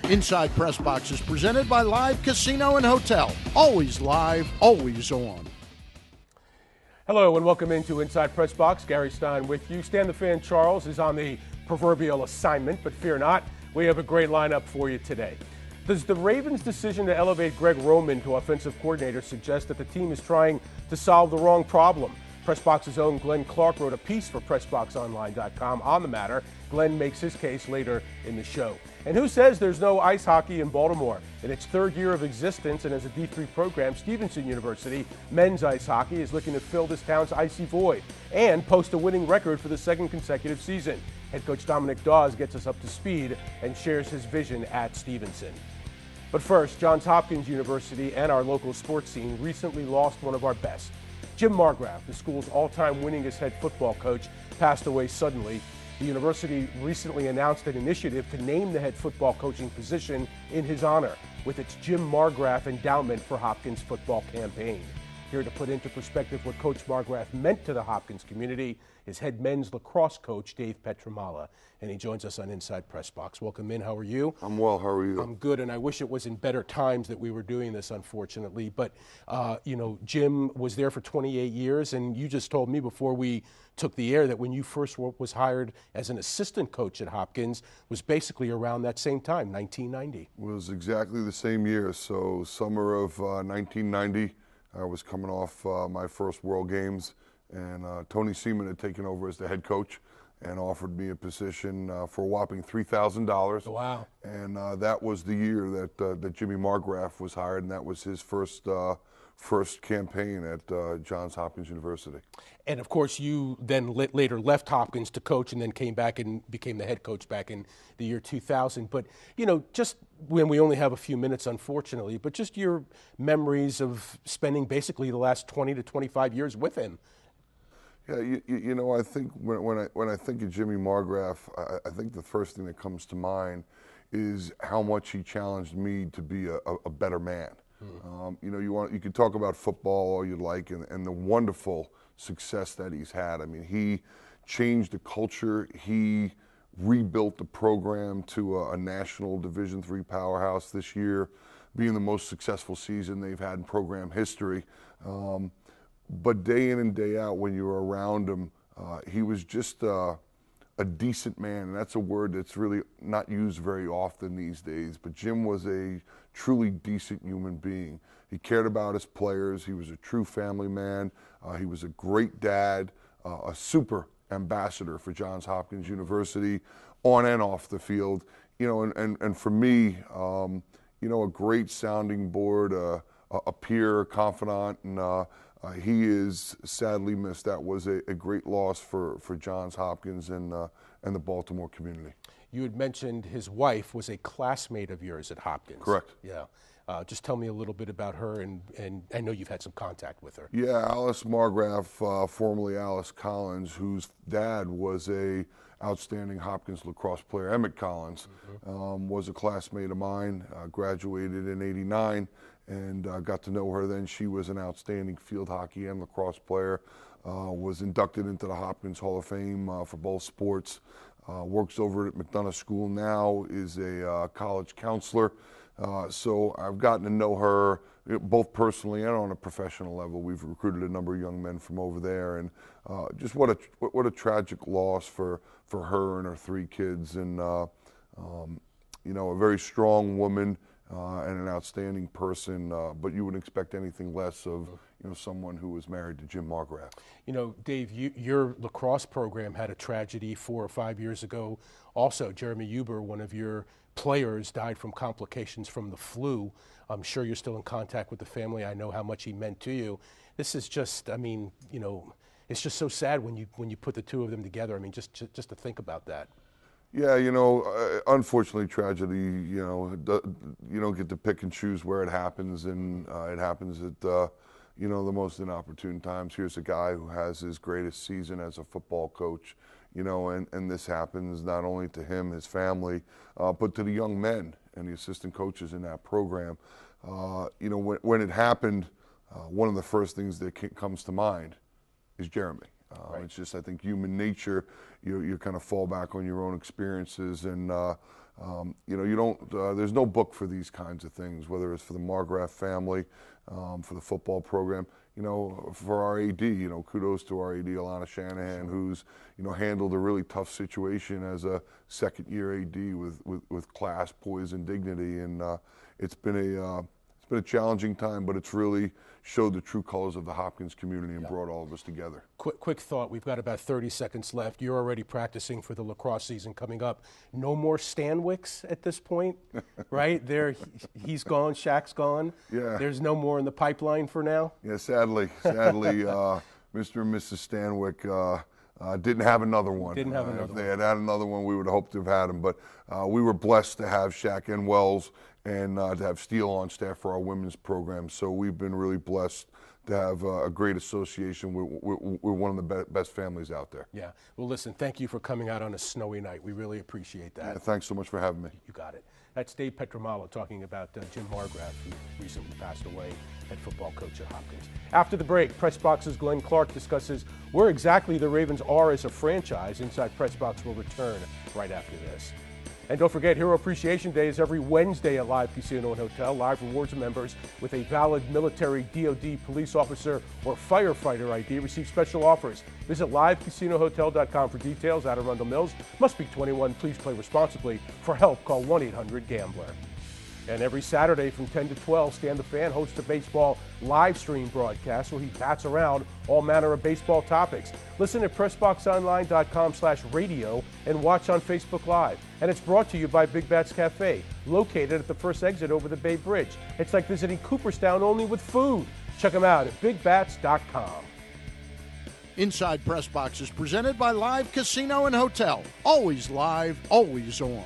Inside PressBox is presented by Live Casino and Hotel. Always live, always on. Hello and welcome into Inside PressBox. Gary Stein with you. Stan the Fan Charles is on the proverbial assignment, but fear not, we have a great lineup for you today. Does the Ravens' decision to elevate Greg Roman to offensive coordinator suggest that the team is trying to solve the wrong problem? PressBox's own Glenn Clark wrote a piece for PressBoxOnline.com on the matter. Glenn makes his case later in the show. And who says there's no ice hockey in Baltimore? In its third year of existence and as a D3 program, Stevenson University men's ice hockey is looking to fill this town's icy void and post a winning record for the second consecutive season. Head coach Dominic Dawes gets us up to speed and shares his vision at Stevenson. But first, Johns Hopkins University and our local sports scene recently lost one of our best. Jim Margraff, the school's all-time winningest head football coach, passed away suddenly. The university recently announced an initiative to name the head football coaching position in his honor with its Jim Margraff Endowment for Hopkins football campaign. Here to put into perspective what Coach Margraff meant to the Hopkins community is head men's lacrosse coach Dave Pietramala, and he joins us on Inside PressBox. Welcome in. How are you? I'm well. How are you? I'm good, and I wish it was in better times that we were doing this, unfortunately. But, Jim was there for 28 years, and you just told me before we took the air that when you first was hired as an assistant coach at Hopkins was basically around that same time, 1990. It was exactly the same year. So summer of 1990, I was coming off my first World Games, and Tony Seaman had taken over as the head coach and offered me a position for a whopping $3,000. Wow. And that was the year that Jimmy Margraff was hired, and that was his first campaign at Johns Hopkins University. And of course, you then later left Hopkins to coach and then came back and became the head coach back in the year 2000. But, just when we only have a few minutes, unfortunately, but just your memories of spending basically the last 20 to 25 years with him. Yeah, I think when I think of Jimmy Margraff, I think the first thing that comes to mind is how much he challenged me to be a better man. You could talk about football all you like and the wonderful success that he's had. I mean, he changed the culture. He rebuilt the program to a national Division III powerhouse this year, being the most successful season they've had in program history. But day in and day out, when you were around him, he was just a decent man, and that's a word that's really not used very often these days. But Jim was a truly decent human being. He cared about his players. He was a true family man. He was a great dad, a super ambassador for Johns Hopkins University, on and off the field. And for me, a great sounding board, a peer, a confidant, and he is sadly missed. That was a great loss for Johns Hopkins and the Baltimore community. You had mentioned his wife was a classmate of yours at Hopkins. Correct. Yeah. Just tell me a little bit about her, and I know you've had some contact with her. Yeah, Alice Margraff, formerly Alice Collins, whose dad was a outstanding Hopkins lacrosse player. Emmett Collins was a classmate of mine, graduated in '89, and got to know her then. She was an outstanding field hockey and lacrosse player, was inducted into the Hopkins Hall of Fame for both sports, works over at McDonough School now, is a college counselor. So I've gotten to know her both personally and on a professional level. We've recruited a number of young men from over there, and just what a tragic loss for her and her three kids, and a very strong woman and an outstanding person. But you wouldn't expect anything less of someone who was married to Jim Margraff. Dave, your lacrosse program had a tragedy 4 or 5 years ago. Also, Jeremy Huber, one of your players, died from complications from the flu. I'm sure you're still in contact with the family. I know how much he meant to you. This is just, it's just so sad when you put the two of them together. Just to think about that. Yeah, unfortunately, tragedy, you don't get to pick and choose where it happens, and it happens at, the most inopportune times. Here's a guy who has his greatest season as a football coach, and this happens not only to him, his family, but to the young men and the assistant coaches in that program. When it happened, one of the first things that comes to mind is Jeremy. Right. It's just, I think, human nature. You kind of fall back on your own experiences, and you don't. There's no book for these kinds of things. Whether it's for the Margraff family, for the football program, for our AD, kudos to our AD, Alana Shanahan, who's handled a really tough situation as a second-year AD with class, poise, and dignity, and it's been a challenging time, but it's really showed the true colors of the Hopkins community and brought all of us together. Quick thought. We've got about 30 seconds left. You're already practicing for the lacrosse season coming up. No more Stanwicks at this point, right? He's gone. Shaq's gone. Yeah. There's no more in the pipeline for now. Yeah, sadly, Mr. and Mrs. Stanwick didn't have another one. Didn't have another If they one. had another one, we would have hoped to have had him. But we were blessed to have Shaq and Wells and to have Steele on staff for our women's program. So we've been really blessed to have a great association. We're one of the best families out there. Yeah. Well, listen, thank you for coming out on a snowy night. We really appreciate that. Yeah, thanks so much for having me. You got it. That's Dave Pietramala talking about Jim Margraff, who recently passed away, head football coach at Hopkins. After the break, PressBox's Glenn Clark discusses where exactly the Ravens are as a franchise. Inside PressBox will return right after this. And don't forget, Hero Appreciation Day is every Wednesday at Live Casino and Hotel. Live rewards members with a valid military, DOD, police officer, or firefighter ID receive special offers. Visit livecasinohotel.com for details. Out of Arundel Mills. Must be 21. Please play responsibly. For help, call 1-800-GAMBLER. And every Saturday from 10 to 12, Stan the Fan hosts a baseball live stream broadcast where he bats around all manner of baseball topics. Listen at PressBoxOnline.com/radio and watch on Facebook Live. And it's brought to you by Big Bats Cafe, located at the first exit over the Bay Bridge. It's like visiting Cooperstown only with food. Check them out at BigBats.com. Inside Press Box is presented by Live Casino and Hotel. Always live, always on.